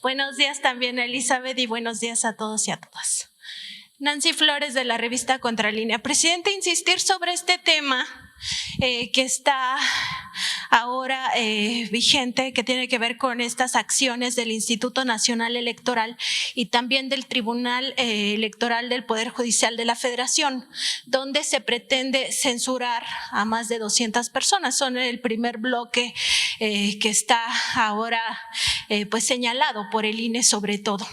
Buenos días también, Elizabeth, y buenos días a todos y a todas. Nancy Flores, de la revista Contralínea. Presidente, insistir sobre este tema que está ahora vigente, que tiene que ver con estas acciones del Instituto Nacional Electoral y también del Tribunal Electoral del Poder Judicial de la Federación, donde se pretende censurar a más de 200 personas. Son el primer bloque que está ahora pues señalado por el INE sobre todo.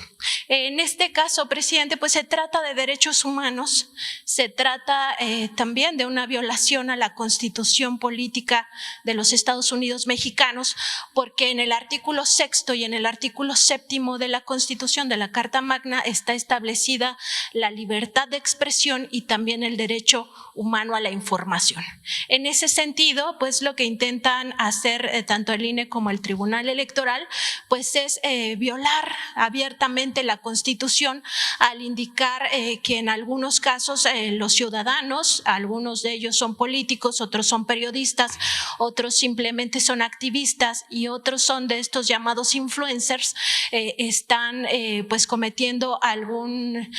En este caso, presidente, pues se trata de derechos humanos, se trata también de una violación a la Constitución Política de los Estados Unidos mexicanos, porque en el artículo 6º y en el artículo 7º de la Constitución, de la Carta Magna, está establecida la libertad de expresión y también el derecho humano a la información. En ese sentido, pues lo que intentan hacer tanto el INE como el Tribunal Electoral, pues es violar abiertamente la Constitución al indicar que en algunos casos los ciudadanos, algunos de ellos son políticos, otros son periodistas, otros simplemente son activistas y otros son de estos llamados influencers, están pues cometiendo algún,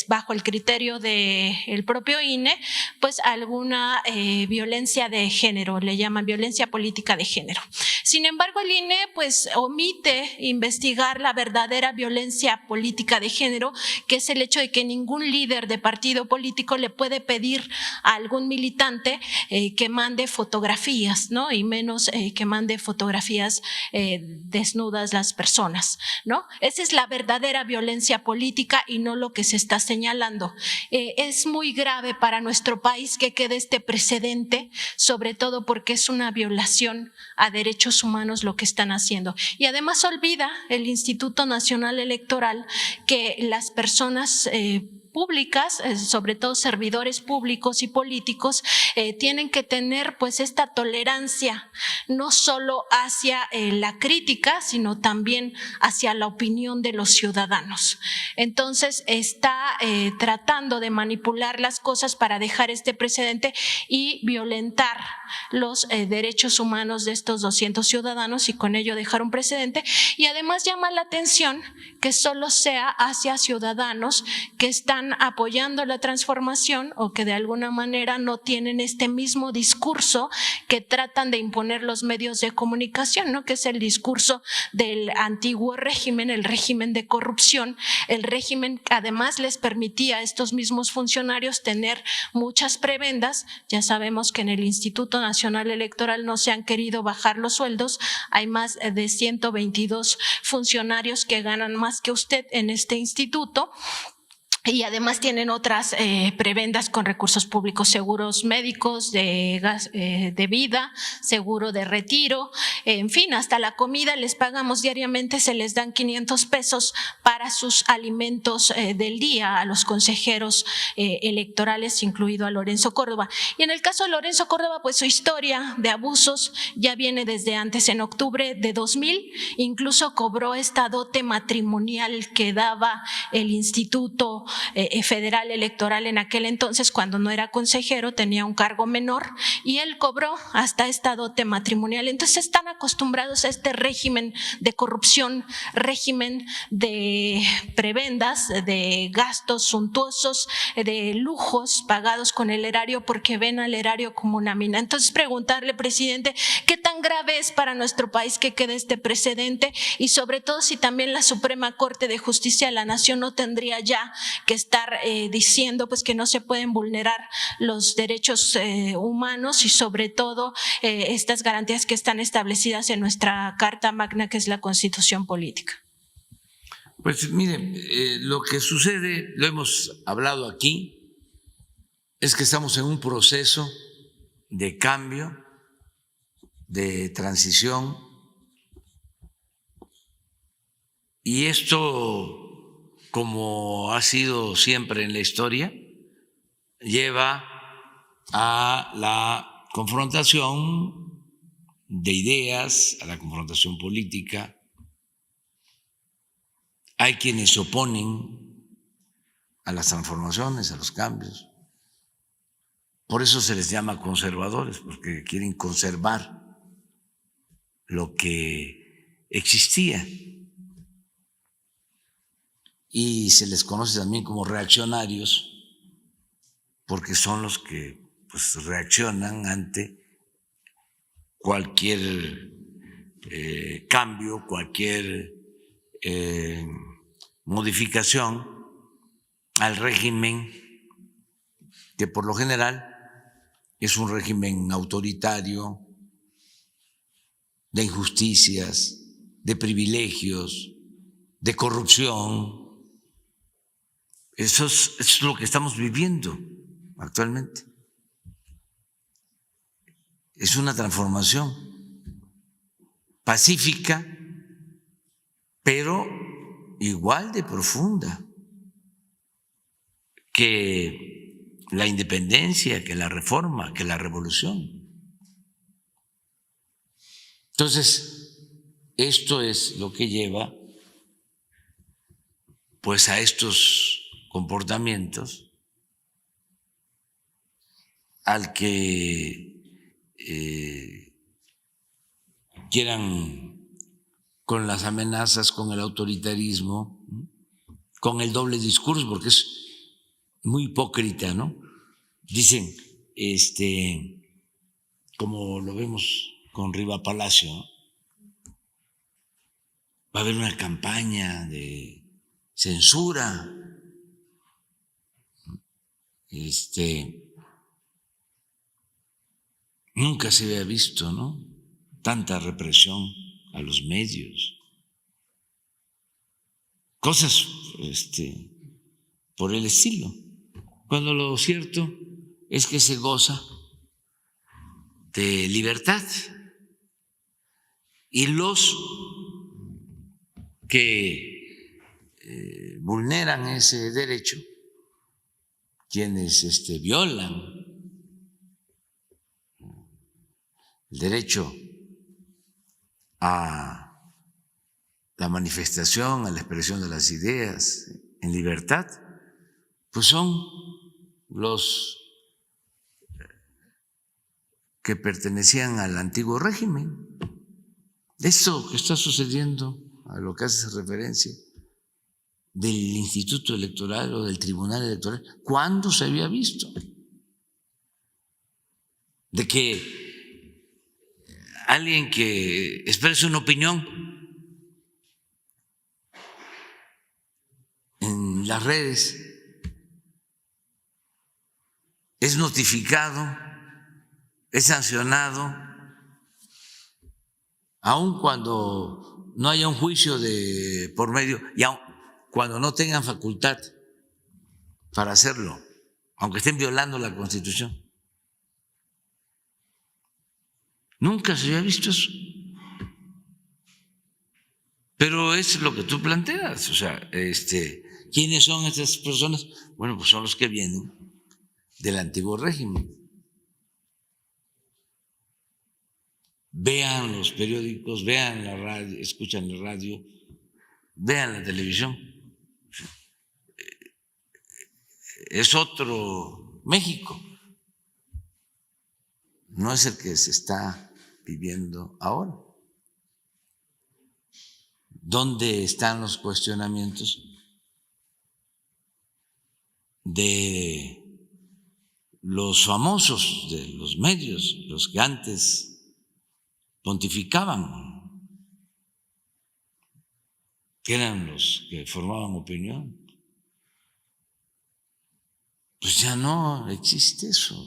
bajo el criterio del propio INE, pues alguna violencia de género, le llaman violencia política de género. Sin embargo, el INE pues omite investigar la verdadera violencia política de género, que es el hecho de que ningún líder de partido político le puede pedir a algún militante que mande fotografías, ¿no? Y menos que mande fotografías desnudas las personas, ¿no? Esa es la verdadera violencia política y no lo que se está señalando. Es muy grave para nuestro país que quede este precedente, sobre todo porque es una violación a derechos humanos lo que están haciendo. Y además olvida el Instituto Nacional Electoral que las personas públicas, sobre todo servidores públicos y políticos, tienen que tener pues esta tolerancia no solo hacia la crítica, sino también hacia la opinión de los ciudadanos. Entonces está tratando de manipular las cosas para dejar este precedente y violentar los derechos humanos de estos 200 ciudadanos y con ello dejar un precedente. Y además llama la atención que solo sea hacia ciudadanos que están apoyando la transformación o que de alguna manera no tienen este mismo discurso que tratan de imponer los medios de comunicación, ¿no? Que es el discurso del antiguo régimen, el régimen de corrupción, el régimen que además les permitía a estos mismos funcionarios tener muchas prebendas. Ya sabemos que en el Instituto Nacional Electoral no se han querido bajar los sueldos, hay más de 122 funcionarios que ganan más que usted en este instituto. Y además tienen otras prebendas con recursos públicos, seguros médicos, de vida, seguro de retiro, en fin, hasta la comida les pagamos diariamente, se les dan 500 pesos para sus alimentos del día a los consejeros electorales, incluido a Lorenzo Córdoba. Y en el caso de Lorenzo Córdoba, pues su historia de abusos ya viene desde antes. En octubre de 2000 incluso cobró esta dote matrimonial que daba el Instituto Federal Electoral en aquel entonces, cuando no era consejero, tenía un cargo menor y él cobró hasta esta dote matrimonial. Entonces están acostumbrados a este régimen de corrupción, régimen de prebendas, de gastos suntuosos, de lujos pagados con el erario porque ven al erario como una mina. Entonces preguntarle, presidente, ¿qué tan grave es para nuestro país que quede este precedente? Y sobre todo si también la Suprema Corte de Justicia de la Nación no tendría ya que estar diciendo pues que no se pueden vulnerar los derechos humanos y sobre todo estas garantías que están establecidas en nuestra Carta Magna, que es la Constitución Política. Pues mire, lo que sucede, lo hemos hablado aquí, es que estamos en un proceso de cambio, de transición, y esto, como ha sido siempre en la historia, lleva a la confrontación de ideas, a la confrontación política. Hay quienes se oponen a las transformaciones, a los cambios. Por eso se les llama conservadores, porque quieren conservar lo que existía. y se les conoce también como reaccionarios, porque son los que pues, reaccionan ante cualquier cambio, cualquier modificación al régimen, que por lo general es un régimen autoritario, de injusticias, de privilegios, de corrupción. Eso es lo que estamos viviendo actualmente. Es una transformación pacífica, pero igual de profunda que la independencia, que la reforma, que la revolución. Entonces, esto es lo que lleva pues a estos comportamientos, al que quieran con las amenazas, con el autoritarismo, con el doble discurso, porque es muy hipócrita, ¿no? Dicen, como lo vemos con Riva Palacio, ¿no? Va a haber una campaña de censura, nunca se había visto, ¿no? Tanta represión a los medios, cosas por el estilo, cuando lo cierto es que se goza de libertad y los que vulneran ese derecho, quienes violan el derecho a la manifestación, a la expresión de las ideas en libertad, pues son los que pertenecían al antiguo régimen. Esto que está sucediendo, a lo que hace referencia, del Instituto Electoral o del Tribunal Electoral, ¿cuándo se había visto? De que alguien que exprese una opinión en las redes es notificado, es sancionado, aun cuando no haya un juicio de por medio y aun cuando no tengan facultad para hacerlo, aunque estén violando la Constitución. Nunca se había visto eso. Pero es lo que tú planteas, o sea, ¿quiénes son estas personas? Bueno, pues son los que vienen del antiguo régimen. Vean los periódicos, vean la radio, escuchan la radio, vean la televisión. Es otro México, no es el que se está viviendo ahora. ¿Dónde están los cuestionamientos de los famosos, de los medios, los que antes pontificaban, que eran los que formaban opinión? Pues ya no existe eso.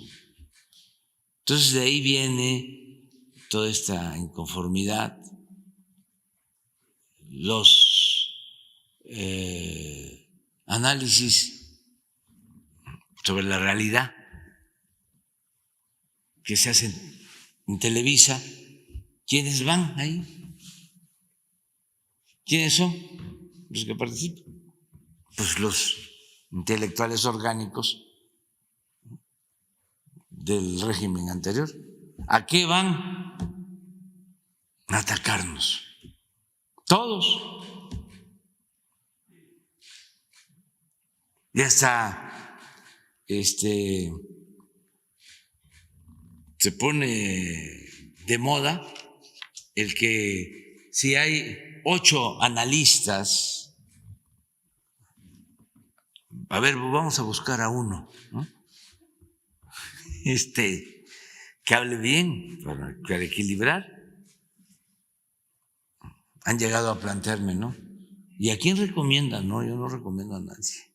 Entonces de ahí viene toda esta inconformidad, los análisis sobre la realidad que se hacen en Televisa. ¿Quiénes van ahí? ¿Quiénes son los que participan? Pues los intelectuales orgánicos del régimen anterior. ¿A qué van? A atacarnos. Todos. Ya está, se pone de moda el que si hay 8 analistas a ver, vamos a buscar a uno, ¿no? Que hable bien para equilibrar. Han llegado a plantearme, ¿no? ¿Y a quién recomiendan? No, yo no recomiendo a nadie.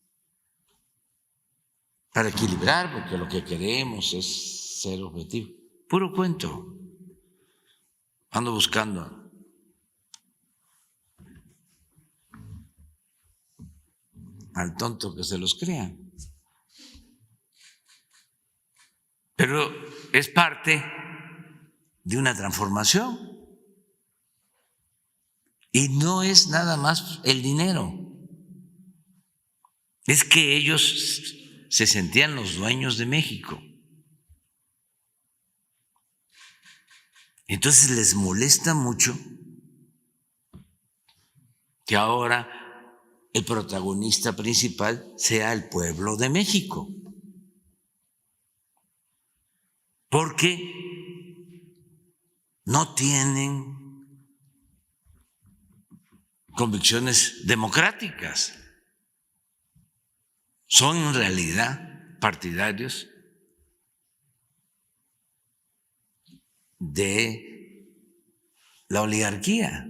Para equilibrar, porque lo que queremos es ser objetivo. Puro cuento. Ando buscando al tonto que se los crea. Pero es parte de una transformación. Y no es nada más el dinero. Es que ellos se sentían los dueños de México. Entonces les molesta mucho que ahora el protagonista principal sea el pueblo de México. Porque no tienen convicciones democráticas. Son en realidad partidarios de la oligarquía,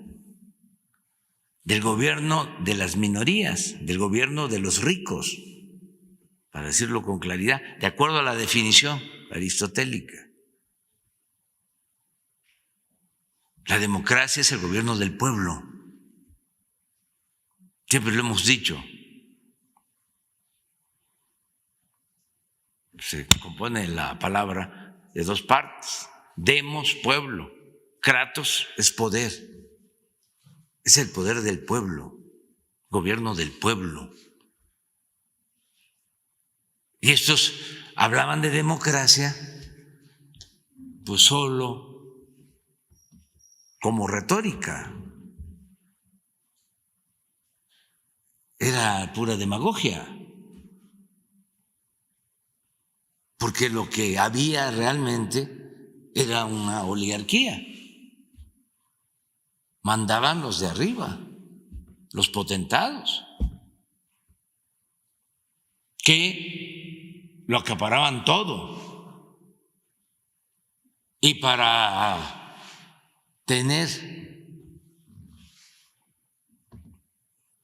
del gobierno de las minorías, del gobierno de los ricos, para decirlo con claridad, de acuerdo a la definición aristotélica. La democracia es el gobierno del pueblo. Siempre lo hemos dicho. Se compone la palabra de dos partes. Demos, pueblo. Kratos es poder. Es el poder del pueblo, gobierno del pueblo. Y estos hablaban de democracia, pues solo como retórica. Era pura demagogia. Porque lo que había realmente era una oligarquía. Mandaban los de arriba, los potentados, que lo acaparaban todo. Y para tener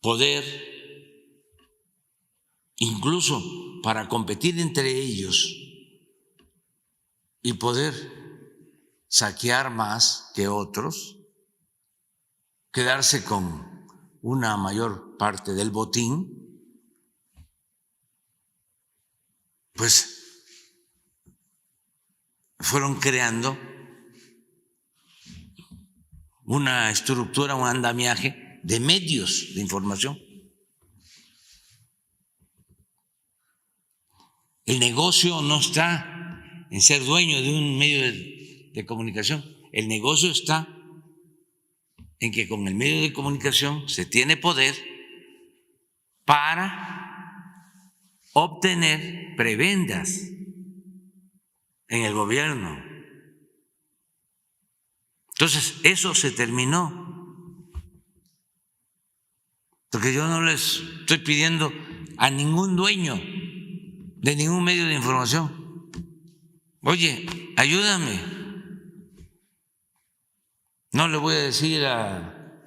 poder, incluso para competir entre ellos y poder saquear más que otros, quedarse con una mayor parte del botín, pues fueron creando una estructura, un andamiaje de medios de información. El negocio no está en ser dueño de un medio de comunicación, el negocio está en que con el medio de comunicación se tiene poder para obtener prebendas en el gobierno. Entonces, eso se terminó. Porque yo no les estoy pidiendo a ningún dueño de ningún medio de información: oye, ayúdame. No le voy a decir a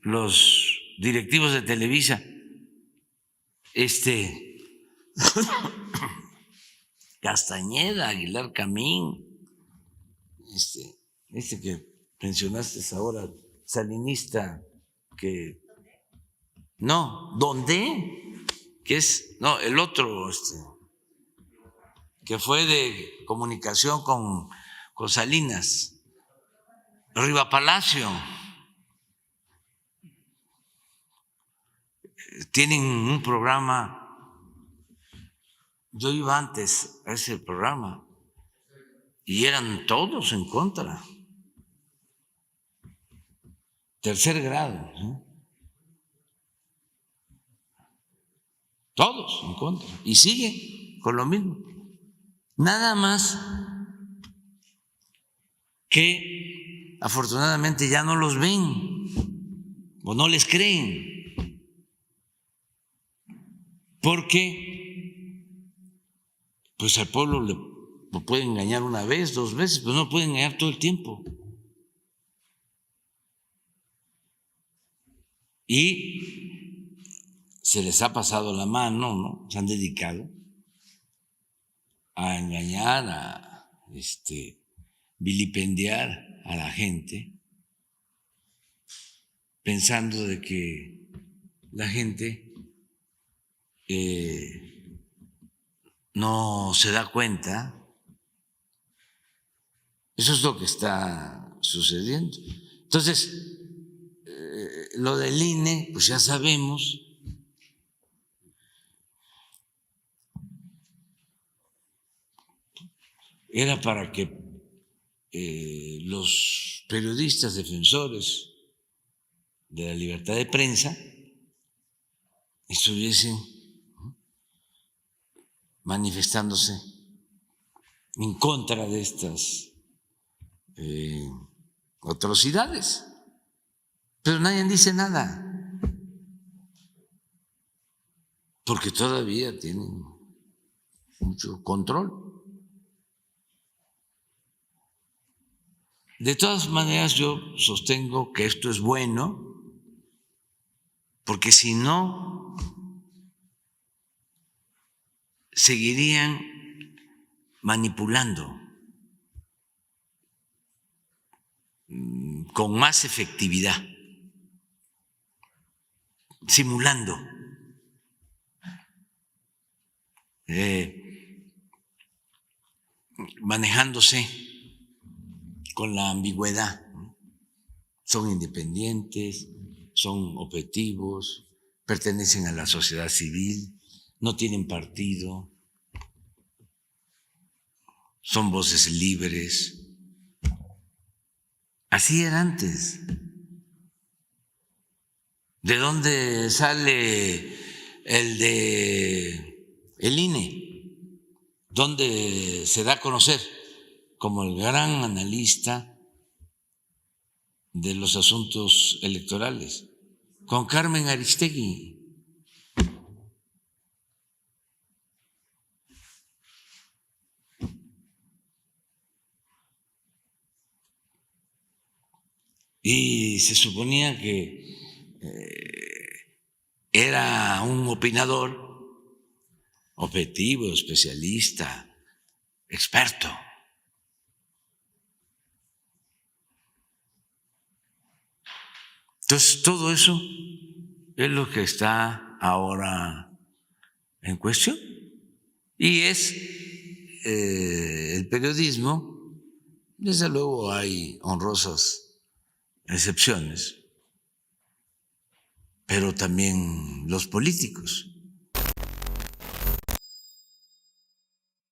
los directivos de Televisa, Castañeda, Aguilar Camín, que mencionaste ahora, salinista, que no, ¿dónde? Que es, no, el otro, que fue de comunicación con Salinas, Riva Palacio. Tienen un programa, yo iba antes a ese programa y eran todos en contra. Tercer grado, ¿sí? Todos en contra. Y sigue con lo mismo. Nada más que afortunadamente ya no los ven o no les creen, porque pues al pueblo lo pueden engañar una vez, 2 veces, pero no pueden engañar todo el tiempo. Y se les ha pasado la mano, ¿no? Se han dedicado a engañar, a vilipendiar a la gente, pensando de que la gente no se da cuenta. Eso es lo que está sucediendo. Entonces, lo del INE, pues ya sabemos. Era para que los periodistas defensores de la libertad de prensa estuviesen manifestándose en contra de estas atrocidades, pero nadie dice nada, porque todavía tienen mucho control. De todas maneras, yo sostengo que esto es bueno, porque si no, seguirían manipulando con más efectividad, simulando, manejándose con la ambigüedad. Son independientes, son objetivos, pertenecen a la sociedad civil, no tienen partido, son voces libres. Así era antes. ¿De dónde sale el INE? ¿Dónde se da a conocer como el gran analista de los asuntos electorales? Con Carmen Aristegui. Y se suponía que era un opinador objetivo, especialista, experto. Entonces, todo eso es lo que está ahora en cuestión. Y es el periodismo, desde luego hay honrosas excepciones, pero también los políticos.